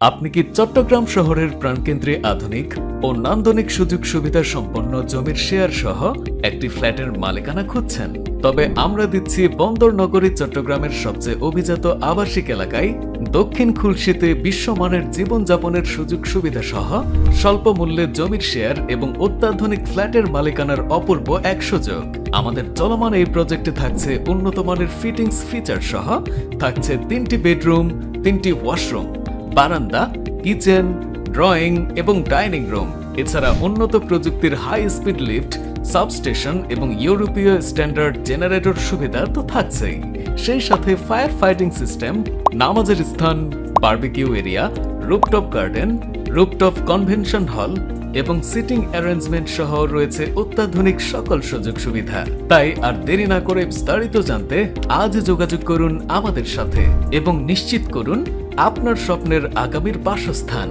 আপনি কি চট্টগ্রাম শহরের প্রাণকেন্দ্রে আধুনিক ও নান্দনিক সুযোগ সুবিধা সম্পন্ন জমির শেয়ার সহ একটি ফ্ল্যাটের মালিকানা খুঁজছেন? তবে আমরা দিচ্ছি বন্দর নগরী চট্টগ্রামের সবচেয়ে অভিজাত আবাসিক এলাকায় দক্ষিণ খুলশীতে বিশ্বমানের জীবনযাপনের সুযোগ সুবিধা সহ স্বল্প মূল্যে জমির শেয়ার এবং অত্যাধুনিক ফ্ল্যাটের মালিকানার অপূর্ব এক সুযোগ। আমাদের চলমান এই প্রজেক্টে থাকছে উন্নত মানের ফিটিংস ফিচার সহ থাকছে 3টি বেডরুম, 3টি ওয়াশরুম, বারান্দা, কিচেন, ড্রয়িং এবং ডাইনিং রুম। এছাড়া উন্নত প্রযুক্তির হাই স্পিড লিফট, সাবস্টেশন এবং ইউরোপীয় স্ট্যান্ডার্ড জেনারেটর সুবিধা তো থাকছেই। সেই সাথে ফায়ার ফাইটিং সিস্টেম, নামাজের স্থান, barbecue area, rooftop garden, rooftop convention hall এবং সিটিং অ্যারেঞ্জমেন্ট সহ রয়েছে অত্যাধুনিক সকল সুযোগ সুবিধা। তাই আর দেরি না করে বিস্তারিত জানতে আজ যোগাযোগ করুন আমাদের সাথে এবং নিশ্চিত করুন আপনার স্বপ্নের আগামীর বাসস্থান।